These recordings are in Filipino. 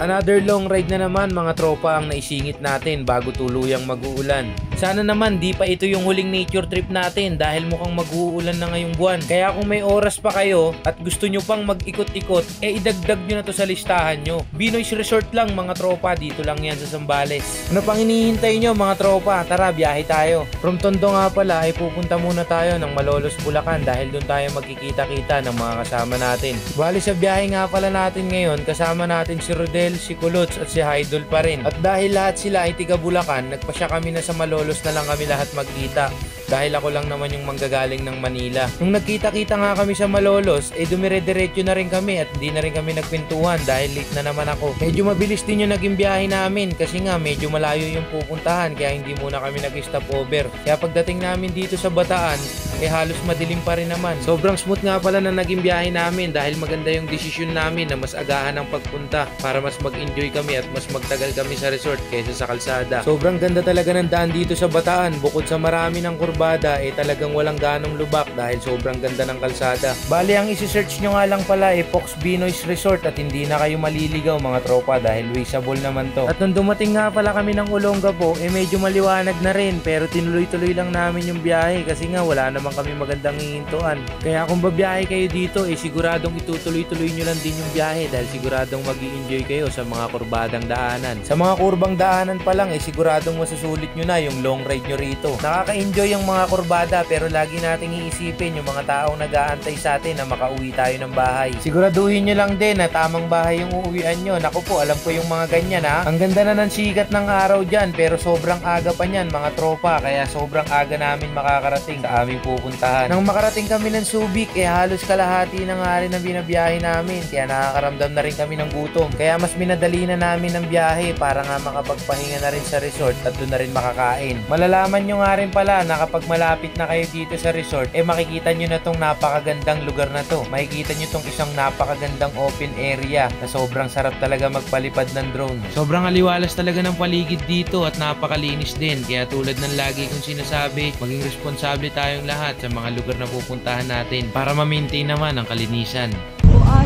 Another long ride na naman mga tropa ang naisingit natin bago tuluyang mag-uulan. Sana naman di pa ito yung huling nature trip natin dahil mukhang mag-uulan na ngayong buwan. Kaya kung may oras pa kayo at gusto nyo pang mag-ikot-ikot, idagdag nyo na to sa listahan nyo. Binoy's Resort lang mga tropa, dito lang yan sa Zambales. Ano pang hinihintay nyo mga tropa? Tara, biyahe tayo. From Tondo nga pala ay pupunta muna tayo ng Malolos, Bulacan dahil doon tayo magkikita-kita ng mga kasama natin. Bali sa biyahe nga pala natin ngayon, kasama natin si Rodel, si Kulots at si Idol pa rin. At dahil lahat sila ay tiga Bulacan, nagpasya kami na sa Malolos na lang kami lahat magkita. Dahil ako lang naman yung manggagaling ng Manila. Nung nagkita-kita nga kami sa Malolos, dumire-diretso na rin kami at di na rin kami nagpintuhan dahil late na naman ako. Medyo mabilis din yung naging biyahe namin kasi nga medyo malayo yung pupuntahan kaya hindi muna kami nag-stop over. Kaya pagdating namin dito sa Bataan, halos madilim pa rin naman. Sobrang smooth nga pala na naging biyahe namin dahil maganda yung desisyon namin na mas agahan ang pagpunta para mas mag-enjoy kami at mas magtagal kami sa resort kaysa sa kalsada. Sobrang ganda talaga ng daan dito sa Bataan. Bukod sa marami ng kurbada, talagang walang ganong lubak dahil sobrang ganda ng kalsada. Bali, ang isi-search nyo nga lang pala Fox Binoy's Resort at hindi na kayo maliligaw mga tropa dahil reachable naman to. At nung dumating nga pala kami ng Olongapo, medyo maliwanag na rin pero tinuloy-tuloy lang namin yung biyahe kasi nga wala naman kami magandang hihintuan. Kaya kung babiyahe kayo dito, siguradong itutuloy-tuloy nyo lang din yung biyahe dahil siguradong mag-i-enjoy kayo sa mga kurbadang daanan. Sa mga kurbang daanan pa lang, siguradong masusulit nyo na yung long ride nyo rito. Nakaka-enjoy yung mga kurbada pero lagi nating iisipin yung mga taong nag-aantay sa atin na makauwi tayo ng bahay. Siguraduhin nyo lang din na tamang bahay yung uuwian nyo. Naku po, alam ko yung mga ganyan ha. Ang ganda na ng sikat ng araw dyan pero sobrang aga pa nyan mga tropa kaya sobrang aga namin makakarating sa aming pupuntahan. Nang makarating kami ng Subic, halos kalahati na nga rin ang binabiyahe namin kaya nakakaramdam na rin kami ng gutom. Kaya mas minadali na namin ang biyahe para nga makapagpahinga na rin sa resort at doon na rin makakain. Malalaman nyo nga rin pala na kapag malapit na kayo dito sa resort, makikita nyo na tong napakagandang lugar na to. Makikita nyo tong isang napakagandang open area na sobrang sarap talaga magpalipad ng drone. Sobrang aliwalas talaga ng paligid dito at napakalinis din. Kaya tulad ng lagi kong sinasabi, maging responsable tayong lahat sa mga lugar na pupuntahan natin para ma-maintain naman ang kalinisan.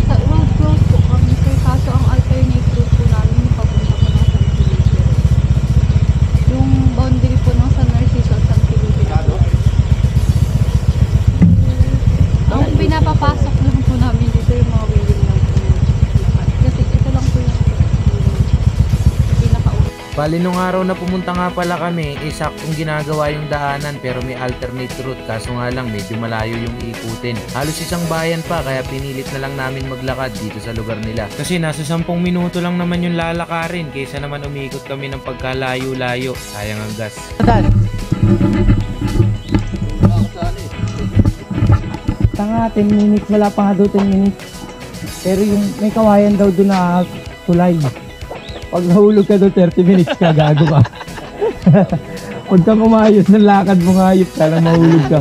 Sa road close po kami sir, kaso ang alternate route po namin papunta po ng San Felipe. Yung boundary po ng San Narciso at San Felipe na po. Ang pinapapasok lang po namin dito yung mga wheeling lang po. Kasi ito lang po yung pinaka-una. Bali nung araw na pumunta nga pala kami, saktong ginagawa yung daanan pero may alternate route kaso nga lang medyo malayo yung ikutin. Halos isang bayan pa kaya pinilit na lang namin maglakad dito sa lugar nila. Kasi nasa 10 minuto lang naman yung lalakarin kaysa naman umikot kami ng pagkalayo-layo. Sayang ang gas. Tanga, 10 minutes, wala pa nga daw 10 minutes. Pero yung may kawayan daw doon na tulay. Pag nahulog ka doon, 30 minutes ka, gago ka. Huwag kang umayos ng lakad mo, ngayop ka lang mahulog ka.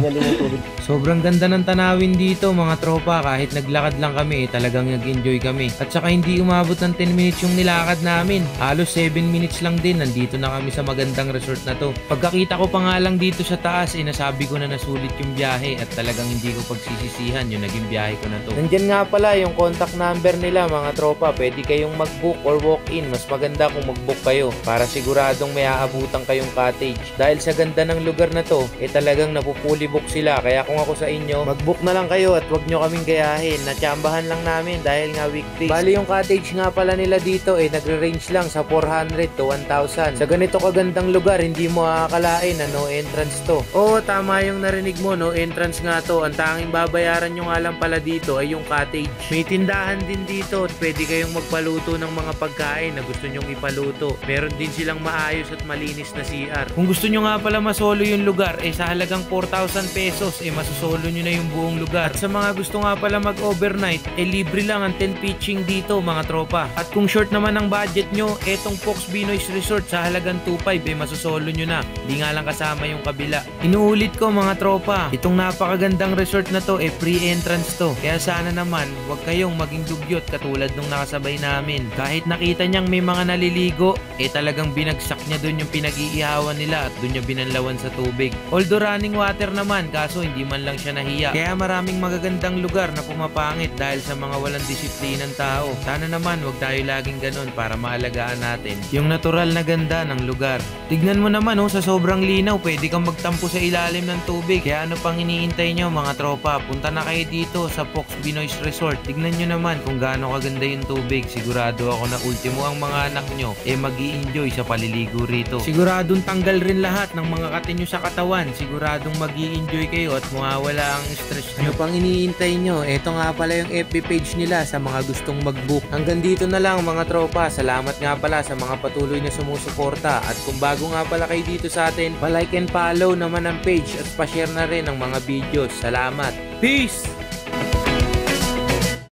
Sobrang ganda ng tanawin dito mga tropa, kahit naglakad lang kami talagang nag-enjoy kami. At saka hindi umabot ng 10 minutes yung nilakad namin, halos 7 minutes lang din nandito na kami sa magandang resort na to. Pagkakita ko pa nga lang dito sa taas, nasabi ko na nasulit yung biyahe at talagang hindi ko pagsisisihan yung naging biyahe ko na to. Nandyan nga pala yung contact number nila mga tropa, pwede kayong mag-book or walk-in. Mas maganda kung mag-book kayo para siguradong may aabutan kayong cottage. Dahil sa ganda ng lugar na to, talagang napupuli book sila. Kaya kung ako sa inyo, mag-book na lang kayo at wag nyo kaming gayahin. Natsambahan lang namin dahil nga weekdays. Bali yung cottage nga pala nila dito nagre-range lang sa 400 to 1,000. Sa ganito kagandang lugar, hindi mo akalain na no entrance to. Oo, tama yung narinig mo, no entrance nga to. Ang tanging babayaran nyo nga lang pala dito ay yung cottage. May tindahan din dito at pwede kayong magpaluto ng mga pagkain na gusto nyong ipaluto. Meron din silang maayos at malinis na CR. Kung gusto nyo nga pala masolo yung lugar, sa halagang 4,000 pesos, masosolo nyo na yung buong lugar. At sa mga gusto nga pala mag-overnight, libre lang ang tent pitching dito mga tropa. At kung short naman ang budget nyo, etong Fox Binoy's Resort sa halagang 2,500 masosolo nyo na. Di nga lang kasama yung kabila. Inuulit ko mga tropa, itong napakagandang resort na to free entrance to. Kaya sana naman, wag kayong maging dugyot katulad nung nakasabay namin. Kahit nakita niyang may mga naliligo, talagang binagsak niya dun yung pinag-iihawan nila at dun niya binanlawan sa tubig. Although running water naman, kaso hindi man lang siya nahiya. Kaya maraming magagandang lugar na pumapangit dahil sa mga walang disiplinang tao. Sana naman wag tayo laging ganun para maalagaan natin yung natural na ganda ng lugar. Tignan mo naman sa sobrang linaw, pwede kang magtampo sa ilalim ng tubig. Kaya ano pang iniintay nyo mga tropa? Punta na kayo dito sa Fox Binoy's Resort. Tignan nyo naman kung gaano kaganda yung tubig. Sigurado ako na ultimo ang mga anak nyo mag-i-enjoy sa paliligo rito. Siguradong tanggal rin lahat ng mga kati nyo sa katawan. Siguradong mag-i-enjoy kayo at mawawala ang stress nyo. Ano pang iniintay nyo? Ito nga pala yung FB page nila sa mga gustong mag-book. Hanggang dito na lang mga tropa. Salamat nga pala sa mga patuloy na sumusuporta. At kung bago nga pala kayo dito sa atin, pa-like and follow naman ang page at pa-share na rin ang mga videos. Salamat. Peace!